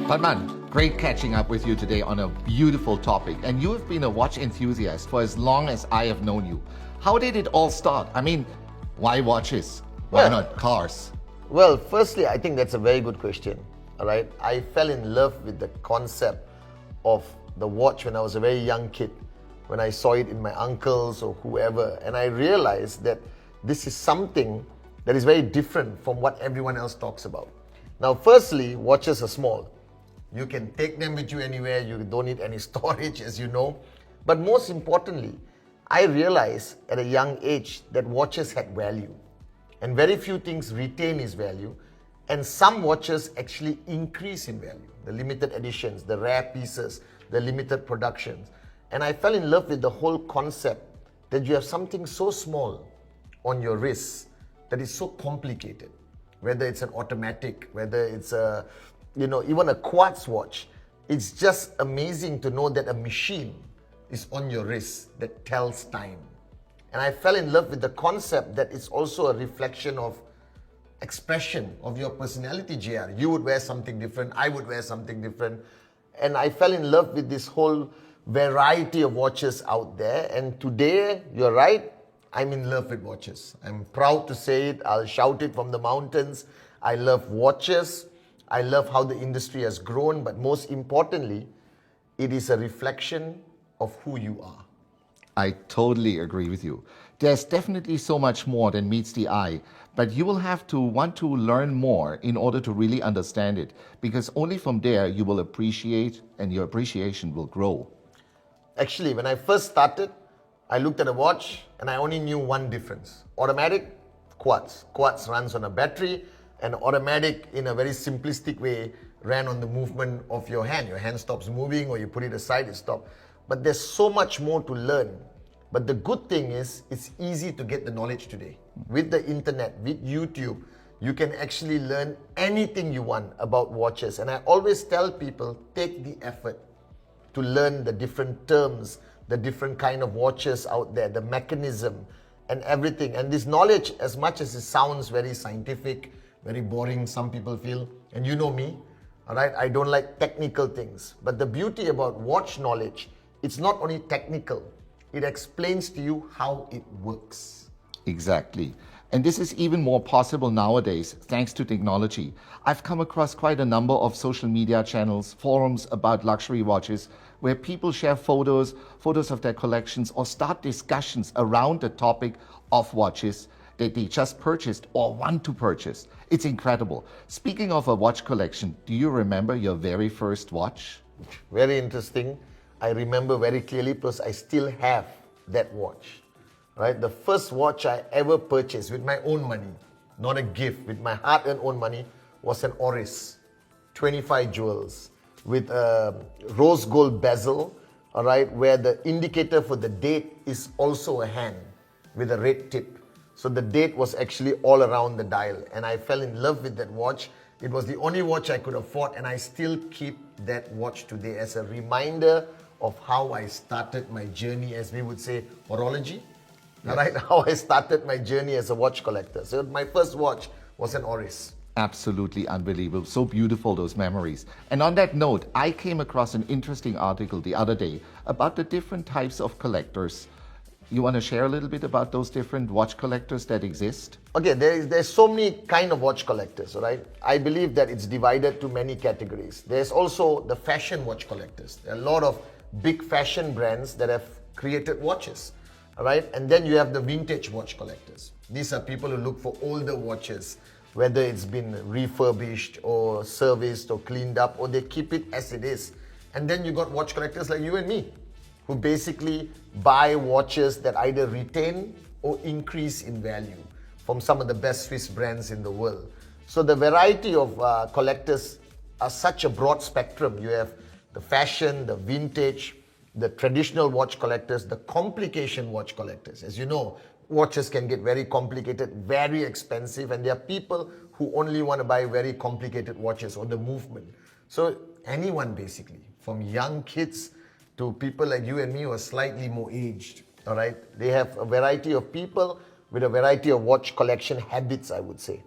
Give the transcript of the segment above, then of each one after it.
Padman, great catching up with you today on a beautiful topic. And you have been a watch enthusiast for as long as I have known you. How did it all start? I mean, why watches? Why Well- not cars? Well, firstly, I think that's a very good question. All right. I fell in love with the concept of the watch when I was a very young kid, when I saw it in my uncles or whoever. And I realized that this is something that is very different from what everyone else talks about. Now, firstly, watches are small. You can take them with you anywhere. You don't need any storage, as you know. But most importantly, I realized at a young age that watches had value. And very few things retain its value. And some watches actually increase in value. The limited editions, the rare pieces, the limited productions. And I fell in love with the whole concept that you have something so small on your wrist that is so complicated. Whether it's an automatic, whether it's a, even a quartz watch. It's just amazing to know that a machine is on your wrist that tells time. And I fell in love with the concept that it's also a reflection of expression of your personality, JR. You would wear something different, I would wear something different. And I fell in love with this whole variety of watches out there. And today, you're right, I'm in love with watches. I'm proud to say it. I'll shout it from the mountains. I love watches. I love how the industry has grown. But most importantly, it is a reflection of who you are. I totally agree with you. There's definitely so much more than meets the eye, but you will have to want to learn more in order to really understand it, because only from there you will appreciate and your appreciation will grow. Actually, when I first started, I looked at a watch and I only knew one difference. Automatic, quartz. Quartz runs on a battery, and automatic, in a very simplistic way, ran on the movement of your hand. Your hand stops moving, or you put it aside, it stops. But there's so much more to learn. But the good thing is, it's easy to get the knowledge today. With the internet, with YouTube, you can actually learn anything you want about watches. And I always tell people, take the effort to learn the different terms, the different kind of watches out there, the mechanism and everything. And this knowledge, as much as it sounds very scientific, very boring, some people feel, and you know me, all right, I don't like technical things. But the beauty about watch knowledge, it's not only technical, it explains to you how it works. Exactly. And this is even more possible nowadays thanks to technology. I've come across quite a number of social media channels, forums about luxury watches, where people share photos of their collections, or start discussions around the topic of watches that they just purchased or want to purchase. It's incredible. Speaking of a watch collection, do you remember your very first watch? Very interesting. I remember very clearly because I still have that watch. Right? The first watch I ever purchased with my own money, not a gift, with my hard-earned own money, was an Oris, 25 jewels, with a rose gold bezel, all right, where the indicator for the date is also a hand with a red tip. So the date was actually all around the dial, and I fell in love with that watch. It was the only watch I could afford, and I still keep that watch today as a reminder of how I started my journey, as we would say, horology. Yes. Right? How I started my journey as a watch collector. So my first watch was an Oris. Absolutely unbelievable. So beautiful, those memories. And on that note, I came across an interesting article the other day about the different types of collectors. You want to share a little bit about those different watch collectors that exist? Okay, there's so many kind of watch collectors, right? I believe that it's divided to many categories. There's also the fashion watch collectors. There are a lot of big fashion brands that have created watches. All right, and then you have the vintage watch collectors. These are people who look for older watches, whether it's been refurbished or serviced or cleaned up, or they keep it as it is. And then you got watch collectors like you and me, who basically buy watches that either retain or increase in value from some of the best Swiss brands in the world. So the variety of collectors are such a broad spectrum. You have the fashion, the vintage, the traditional watch collectors, the complication watch collectors. As you know, watches can get very complicated, very expensive, and there are people who only want to buy very complicated watches or the movement. So anyone basically, from young kids to people like you and me who are slightly more aged, all right? They have a variety of people with a variety of watch collection habits, I would say.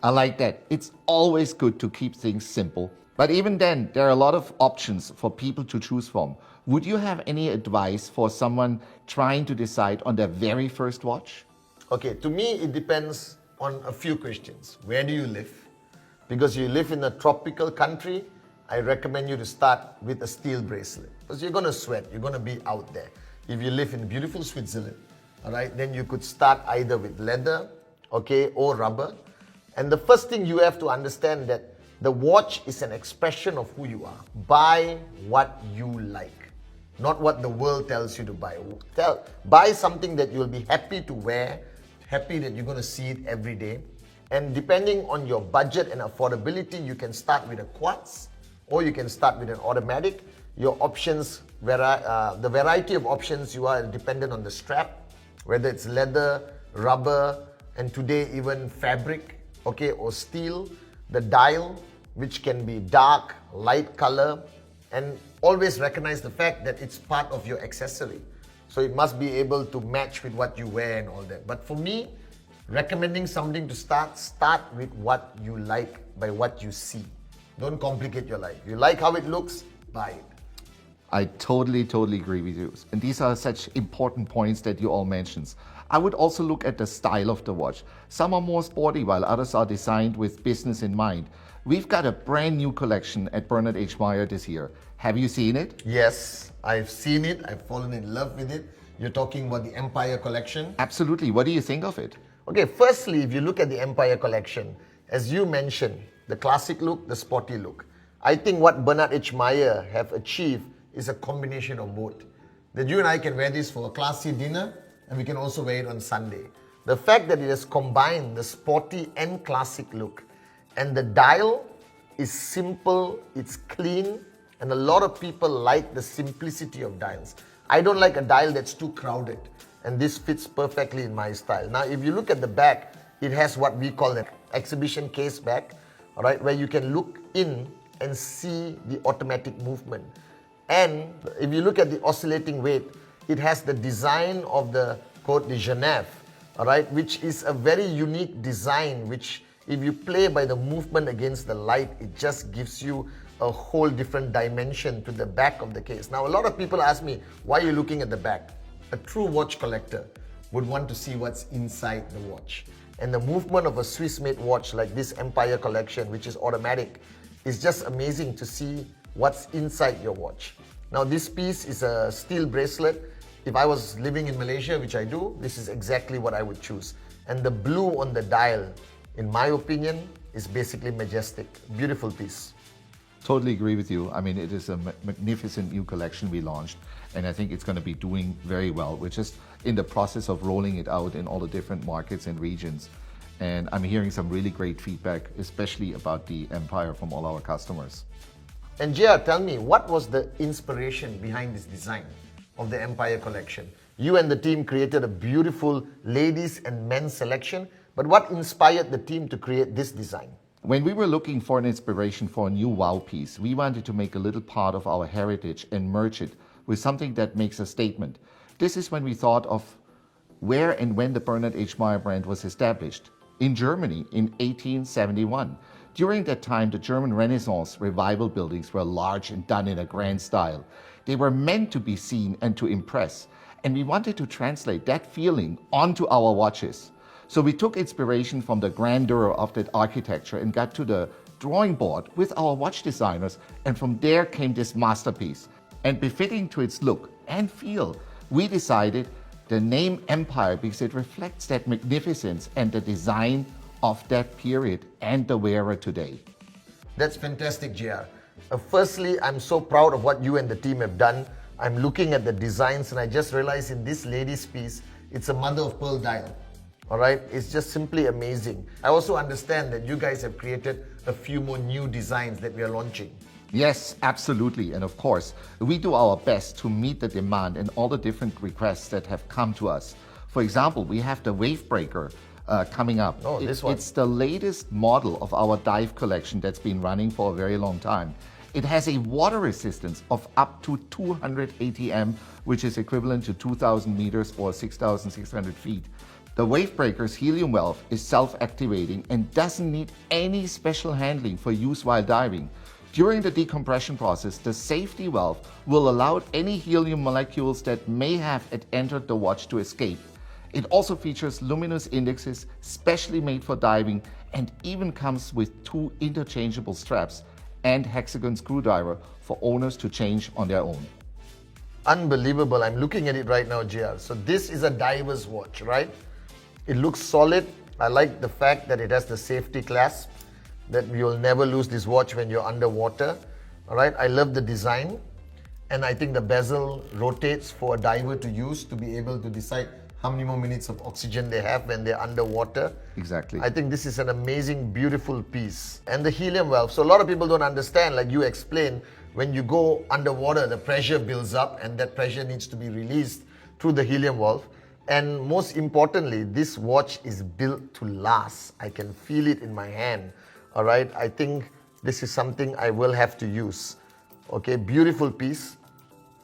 I like that. It's always good to keep things simple. But even then, there are a lot of options for people to choose from. Would you have any advice for someone trying to decide on their very first watch? Okay, to me, it depends on a few questions. Where do you live? Because you live in a tropical country, I recommend you to start with a steel bracelet. Because you're going to sweat, you're going to be out there. If you live in beautiful Switzerland, all right, then you could start either with leather, okay, or rubber. And the first thing you have to understand that the watch is an expression of who you are. Buy what you like, not what the world tells you to buy. Buy something that you'll be happy to wear, happy that you're going to see it every day. And depending on your budget and affordability, you can start with a quartz or you can start with an automatic. Your options, the variety of options you are dependent on the strap, whether it's leather, rubber, and today even fabric, okay, or steel. The dial, which can be dark, light color, and always recognize the fact that it's part of your accessory. So it must be able to match with what you wear and all that. But for me, recommending something to start with what you like by what you see. Don't complicate your life. You like how it looks, buy it. I totally agree with you. And these are such important points that you all mentioned. I would also look at the style of the watch. Some are more sporty while others are designed with business in mind. We've got a brand new collection at Bernhard H this year. Have you seen it? Yes, I've seen it. I've fallen in love with it. You're talking about the Empire collection? Absolutely. What do you think of it? Okay, firstly, if you look at the Empire collection, as you mentioned, the classic look, the sporty look. I think what Bernhard H have achieved is a combination of both. That you and I can wear this for a classy dinner and we can also wear it on Sunday. The fact that it has combined the sporty and classic look, and the dial is simple, it's clean, and a lot of people like the simplicity of dials. I don't like a dial that's too crowded, and this fits perfectly in my style. Now, if you look at the back, it has what we call an exhibition case back, all right, where you can look in and see the automatic movement. And if you look at the oscillating weight, it has the design of the Côte de Genève, all right, which is a very unique design, which if you play by the movement against the light, it just gives you a whole different dimension to the back of the case. Now, a lot of people ask me, why are you looking at the back? A true watch collector would want to see what's inside the watch. And the movement of a Swiss-made watch like this Empire collection, which is automatic, is just amazing to see what's inside your watch. Now, this piece is a steel bracelet. If I was living in Malaysia, which I do, this is exactly what I would choose. And the blue on the dial, in my opinion, is basically majestic. Beautiful piece. Totally agree with you. I mean, it is a magnificent new collection we launched, and I think it's going to be doing very well. We're just in the process of rolling it out in all the different markets and regions. And I'm hearing some really great feedback, especially about the Empire from all our customers. And JR, tell me, what was the inspiration behind this design of the Empire collection? You and the team created a beautiful ladies and men's selection, but what inspired the team to create this design? When we were looking for an inspiration for a new wow piece, we wanted to make a little part of our heritage and merge it with something that makes a statement. This is when we thought of where and when the Bernhard H brand was established. In Germany in 1871. During that time, the German Renaissance revival buildings were large and done in a grand style. They were meant to be seen and to impress, and we wanted to translate that feeling onto our watches. So we took inspiration from the grandeur of that architecture and got to the drawing board with our watch designers, and from there came this masterpiece. And befitting to its look and feel, we decided the name Empire because it reflects that magnificence and the design of that period and the wearer today. That's fantastic, JR. Firstly, I'm so proud of what you and the team have done. I'm looking at the designs and I just realized in this lady's piece, it's a mother of pearl dial. All right, it's just simply amazing. I also understand that you guys have created a few more new designs that we are launching. Yes, absolutely. And of course, we do our best to meet the demand and all the different requests that have come to us. For example, we have the Wave Breaker coming up. Oh, this one. It's the latest model of our dive collection that's been running for a very long time. It has a water resistance of up to 200 ATM, which is equivalent to 2,000 meters or 6,600 feet. The wave breaker's helium valve is self-activating and doesn't need any special handling for use while diving. During the decompression process, the safety valve will allow any helium molecules that may have entered the watch to escape. It also features luminous indexes, specially made for diving, and even comes with 2 interchangeable straps and hexagon screwdriver for owners to change on their own. Unbelievable. I'm looking at it right now, JR. So this is a diver's watch, right? It looks solid. I like the fact that it has the safety clasp, that you'll never lose this watch when you're underwater. All right, I love the design. And I think the bezel rotates for a diver to use to be able to decide how many more minutes of oxygen they have when they're underwater. Exactly. I think this is an amazing, beautiful piece. And the helium valve. So a lot of people don't understand, like you explained, when you go underwater, the pressure builds up and that pressure needs to be released through the helium valve. And most importantly, this watch is built to last. I can feel it in my hand. All right, I think this is something I will have to use. Okay, beautiful piece.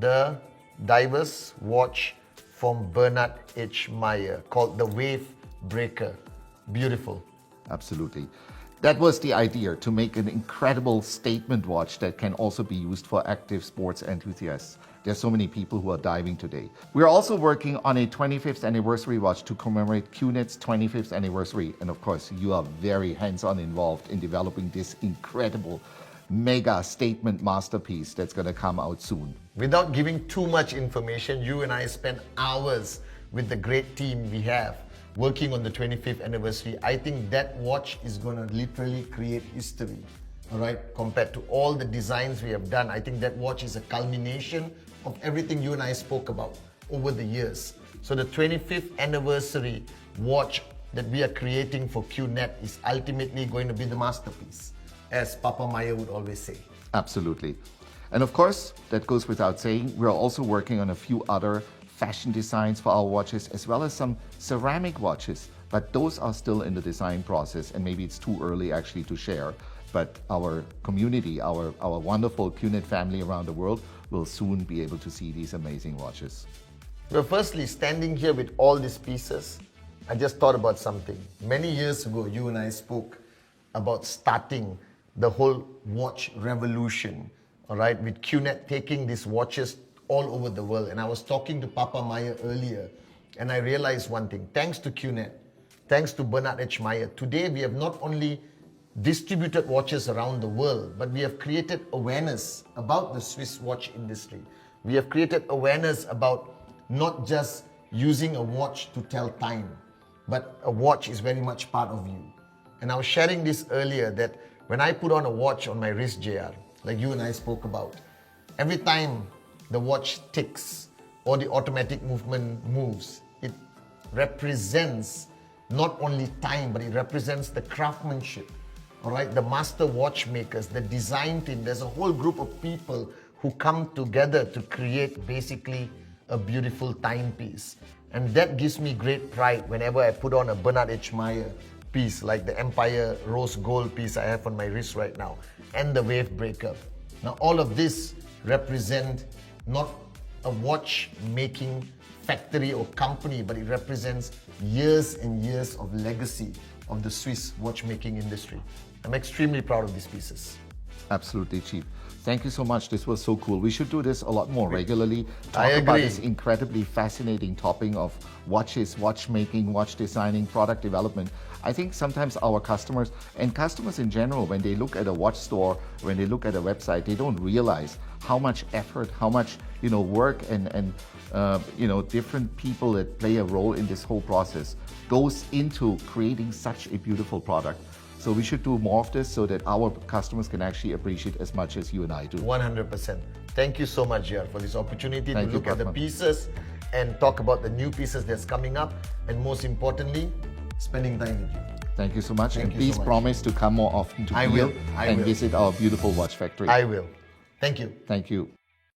The diver's watch from Bernhard H called the Wave Breaker. Beautiful. Absolutely. That was the idea, to make an incredible statement watch that can also be used for active sports enthusiasts. There's so many people who are diving today. We're also working on a 25th anniversary watch to commemorate QNet's 25th anniversary. And of course, you are very hands-on involved in developing this incredible mega statement masterpiece that's going to come out soon. Without giving too much information, you and I spent hours with the great team we have working on the 25th anniversary. I think that watch is going to literally create history, all right? Compared to all the designs we have done, I think that watch is a culmination of everything you and I spoke about over the years. So the 25th anniversary watch that we are creating for QNet is ultimately going to be the masterpiece, as Papa Maya would always say. Absolutely. And of course, that goes without saying, we're also working on a few other fashion designs for our watches, as well as some ceramic watches, but those are still in the design process, and maybe it's too early actually to share. But our community, our wonderful QNet family around the world will soon be able to see these amazing watches. Well, firstly, standing here with all these pieces, I just thought about something. Many years ago, you and I spoke about starting the whole watch revolution, all right, with QNet taking these watches all over the world. And I was talking to Papa Maya earlier, and I realized one thing. Thanks to QNet, thanks to Bernhard H. today we have not only distributed watches around the world, but we have created awareness about the Swiss watch industry. We have created awareness about not just using a watch to tell time, but a watch is very much part of you. And I was sharing this earlier, that when I put on a watch on my wrist, JR, like you and I spoke about, every time the watch ticks or the automatic movement moves, it represents not only time, but it represents the craftsmanship, all right, the master watchmakers, the design team. There's a whole group of people who come together to create basically a beautiful timepiece. And that gives me great pride whenever I put on a Bernhard H. piece, like the Empire Rose Gold piece I have on my wrist right now, and the Wave Breaker. Now, all of this represent not a watch-making factory or company, but it represents years and years of legacy of the Swiss watchmaking industry. I'm extremely proud of these pieces. Absolutely, Chief. Thank you so much. This was so cool. We should do this a lot more regularly. I Talk about agree. this incredibly fascinating topic of watches, watchmaking, watch designing, product development. I think sometimes our customers, and customers in general, when they look at a watch store, when they look at a website, they don't realize how much effort, how much work and different people that play a role in this whole process goes into creating such a beautiful product. So we should do more of this so that our customers can actually appreciate as much as you and I do. 100%. Thank you so much, Jr., for this opportunity Thank to you, look at the Bernhard. pieces and talk about the new pieces that's coming up, and most importantly, spending time with you. Thank you so much. Thank and you please so much. promise to come more often to I Kiel will. I and will. visit our beautiful watch factory. I will. Thank you. Thank you.